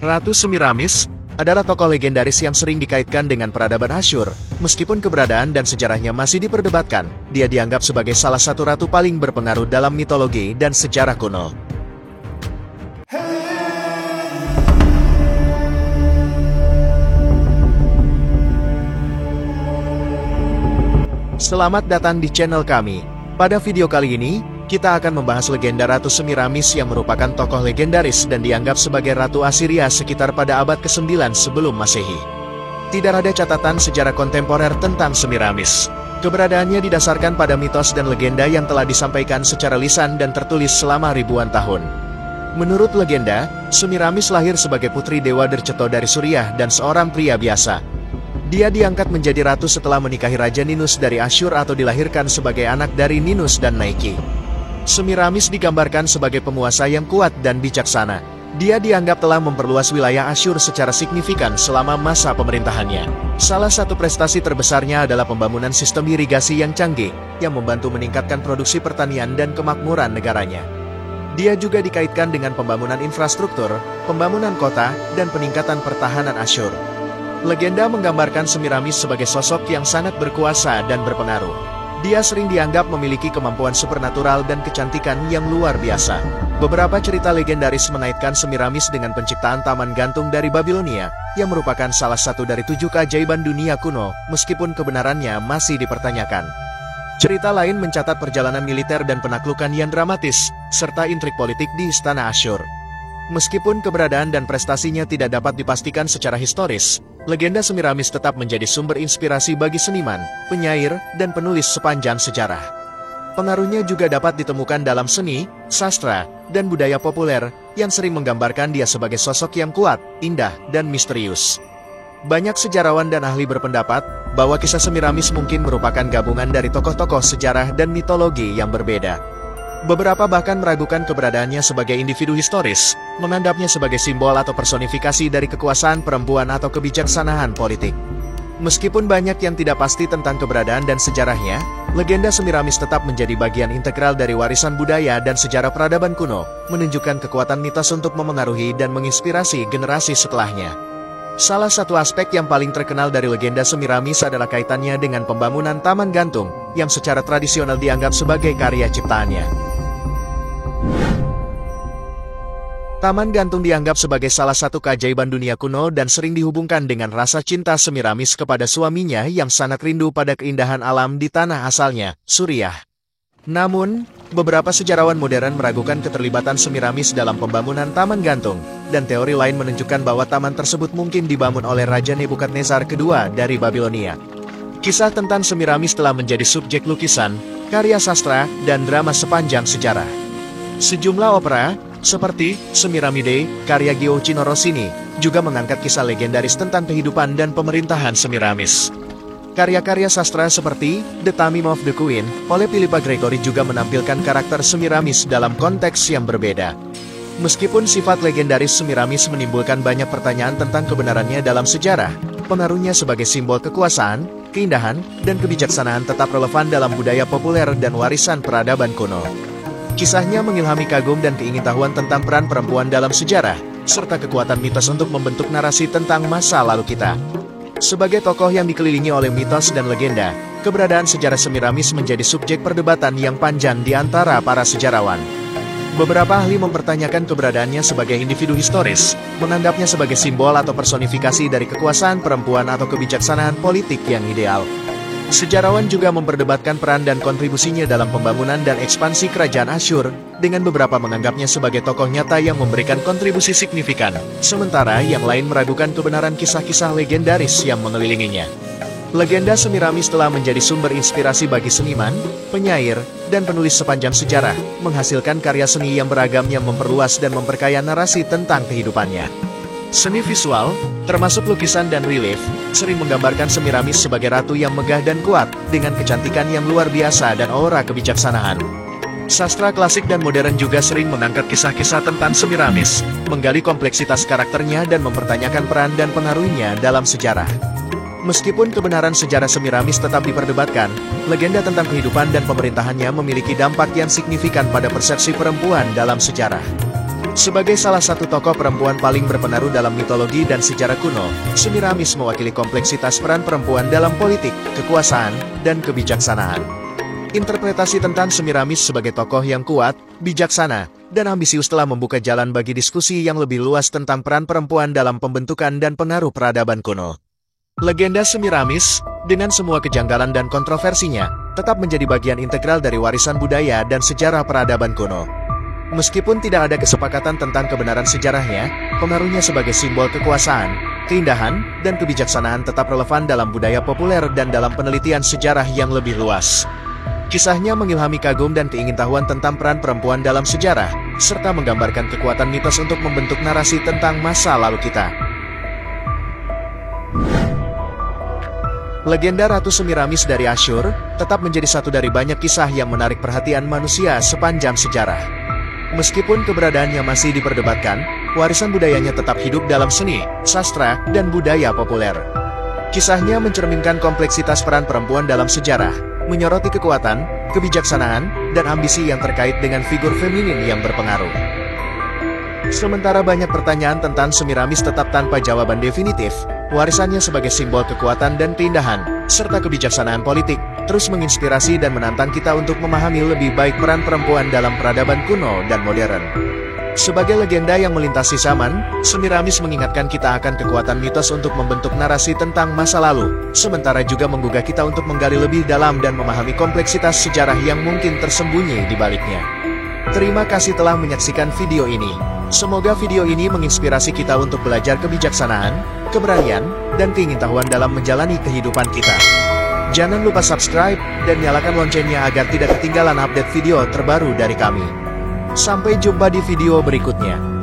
Ratu Semiramis adalah tokoh legendaris yang sering dikaitkan dengan peradaban Asyur. Meskipun keberadaan dan sejarahnya masih diperdebatkan, dia dianggap sebagai salah satu ratu paling berpengaruh dalam mitologi dan sejarah kuno. Selamat datang di channel kami. Pada video kali ini, kita akan membahas legenda Ratu Semiramis yang merupakan tokoh legendaris dan dianggap sebagai Ratu Assyria sekitar pada abad ke-9 sebelum Masehi. Tidak ada catatan sejarah kontemporer tentang Semiramis. Keberadaannya didasarkan pada mitos dan legenda yang telah disampaikan secara lisan dan tertulis selama ribuan tahun. Menurut legenda, Semiramis lahir sebagai putri Dewa Derceto dari Suriah dan seorang pria biasa. Dia diangkat menjadi ratu setelah menikahi Raja Ninus dari Asyur atau dilahirkan sebagai anak dari Ninus dan Naiki. Semiramis digambarkan sebagai penguasa yang kuat dan bijaksana. Dia dianggap telah memperluas wilayah Asyur secara signifikan selama masa pemerintahannya. Salah satu prestasi terbesarnya adalah pembangunan sistem irigasi yang canggih, yang membantu meningkatkan produksi pertanian dan kemakmuran negaranya. Dia juga dikaitkan dengan pembangunan infrastruktur, pembangunan kota, dan peningkatan pertahanan Asyur. Legenda menggambarkan Semiramis sebagai sosok yang sangat berkuasa dan berpengaruh. Dia sering dianggap memiliki kemampuan supernatural dan kecantikan yang luar biasa. Beberapa cerita legendaris mengaitkan Semiramis dengan penciptaan Taman Gantung dari Babilonia, yang merupakan salah satu dari 7 keajaiban dunia kuno, meskipun kebenarannya masih dipertanyakan. Cerita lain mencatat perjalanan militer dan penaklukan yang dramatis, serta intrik politik di Istana Asyur. Meskipun keberadaan dan prestasinya tidak dapat dipastikan secara historis, legenda Semiramis tetap menjadi sumber inspirasi bagi seniman, penyair, dan penulis sepanjang sejarah. Pengaruhnya juga dapat ditemukan dalam seni, sastra, dan budaya populer, yang sering menggambarkan dia sebagai sosok yang kuat, indah, dan misterius. Banyak sejarawan dan ahli berpendapat bahwa kisah Semiramis mungkin merupakan gabungan dari tokoh-tokoh sejarah dan mitologi yang berbeda. Beberapa bahkan meragukan keberadaannya sebagai individu historis, menganggapnya sebagai simbol atau personifikasi dari kekuasaan perempuan atau kebijaksanaan politik. Meskipun banyak yang tidak pasti tentang keberadaan dan sejarahnya, legenda Semiramis tetap menjadi bagian integral dari warisan budaya dan sejarah peradaban kuno, menunjukkan kekuatan mitos untuk memengaruhi dan menginspirasi generasi setelahnya. Salah satu aspek yang paling terkenal dari legenda Semiramis adalah kaitannya dengan pembangunan Taman Gantung, yang secara tradisional dianggap sebagai karya ciptaannya. Taman Gantung dianggap sebagai salah satu keajaiban dunia kuno dan sering dihubungkan dengan rasa cinta Semiramis kepada suaminya yang sangat rindu pada keindahan alam di tanah asalnya, Suriah. Namun, beberapa sejarawan modern meragukan keterlibatan Semiramis dalam pembangunan Taman Gantung, dan teori lain menunjukkan bahwa taman tersebut mungkin dibangun oleh Raja Nebukadnezar II dari Babilonia. Kisah tentang Semiramis telah menjadi subjek lukisan, karya sastra, dan drama sepanjang sejarah. Sejumlah opera, seperti Semiramide, karya Gioacchino Rossini, juga mengangkat kisah legendaris tentang kehidupan dan pemerintahan Semiramis. Karya-karya sastra seperti The Taming of the Queen oleh Philippa Gregory juga menampilkan karakter Semiramis dalam konteks yang berbeda. Meskipun sifat legendaris Semiramis menimbulkan banyak pertanyaan tentang kebenarannya dalam sejarah, pengaruhnya sebagai simbol kekuasaan, keindahan, dan kebijaksanaan tetap relevan dalam budaya populer dan warisan peradaban kuno. Kisahnya mengilhami kagum dan keingintahuan tentang peran perempuan dalam sejarah, serta kekuatan mitos untuk membentuk narasi tentang masa lalu kita. Sebagai tokoh yang dikelilingi oleh mitos dan legenda, keberadaan sejarah Semiramis menjadi subjek perdebatan yang panjang di antara para sejarawan. Beberapa ahli mempertanyakan keberadaannya sebagai individu historis, menganggapnya sebagai simbol atau personifikasi dari kekuasaan perempuan atau kebijaksanaan politik yang ideal. Sejarawan juga memperdebatkan peran dan kontribusinya dalam pembangunan dan ekspansi kerajaan Asyur, dengan beberapa menganggapnya sebagai tokoh nyata yang memberikan kontribusi signifikan, sementara yang lain meragukan kebenaran kisah-kisah legendaris yang mengelilinginya. Legenda Semiramis telah menjadi sumber inspirasi bagi seniman, penyair, dan penulis sepanjang sejarah, menghasilkan karya seni yang beragam yang memperluas dan memperkaya narasi tentang kehidupannya. Seni visual, termasuk lukisan dan relief, sering menggambarkan Semiramis sebagai ratu yang megah dan kuat, dengan kecantikan yang luar biasa dan aura kebijaksanaan. Sastra klasik dan modern juga sering mengangkat kisah-kisah tentang Semiramis, menggali kompleksitas karakternya dan mempertanyakan peran dan pengaruhnya dalam sejarah. Meskipun kebenaran sejarah Semiramis tetap diperdebatkan, legenda tentang kehidupan dan pemerintahannya memiliki dampak yang signifikan pada persepsi perempuan dalam sejarah. Sebagai salah satu tokoh perempuan paling berpengaruh dalam mitologi dan sejarah kuno, Semiramis mewakili kompleksitas peran perempuan dalam politik, kekuasaan, dan kebijaksanaan. Interpretasi tentang Semiramis sebagai tokoh yang kuat, bijaksana, dan ambisius telah membuka jalan bagi diskusi yang lebih luas tentang peran perempuan dalam pembentukan dan pengaruh peradaban kuno. Legenda Semiramis, dengan semua kejanggalan dan kontroversinya, tetap menjadi bagian integral dari warisan budaya dan sejarah peradaban kuno. Meskipun tidak ada kesepakatan tentang kebenaran sejarahnya, pengaruhnya sebagai simbol kekuasaan, keindahan, dan kebijaksanaan tetap relevan dalam budaya populer dan dalam penelitian sejarah yang lebih luas. Kisahnya mengilhami kagum dan keingintahuan tentang peran perempuan dalam sejarah, serta menggambarkan kekuatan mitos untuk membentuk narasi tentang masa lalu kita. Legenda Ratu Semiramis dari Asyur tetap menjadi satu dari banyak kisah yang menarik perhatian manusia sepanjang sejarah. Meskipun keberadaannya masih diperdebatkan, warisan budayanya tetap hidup dalam seni, sastra, dan budaya populer. Kisahnya mencerminkan kompleksitas peran perempuan dalam sejarah, menyoroti kekuatan, kebijaksanaan, dan ambisi yang terkait dengan figur feminin yang berpengaruh. Sementara banyak pertanyaan tentang Semiramis tetap tanpa jawaban definitif, warisannya sebagai simbol kekuatan dan keindahan, serta kebijaksanaan politik, terus menginspirasi dan menantang kita untuk memahami lebih baik peran perempuan dalam peradaban kuno dan modern. Sebagai legenda yang melintasi zaman, Semiramis mengingatkan kita akan kekuatan mitos untuk membentuk narasi tentang masa lalu, sementara juga menggugah kita untuk menggali lebih dalam dan memahami kompleksitas sejarah yang mungkin tersembunyi di baliknya. Terima kasih telah menyaksikan video ini. Semoga video ini menginspirasi kita untuk belajar kebijaksanaan, keberanian, dan keingintahuan dalam menjalani kehidupan kita. Jangan lupa subscribe dan nyalakan loncengnya agar tidak ketinggalan update video terbaru dari kami. Sampai jumpa di video berikutnya.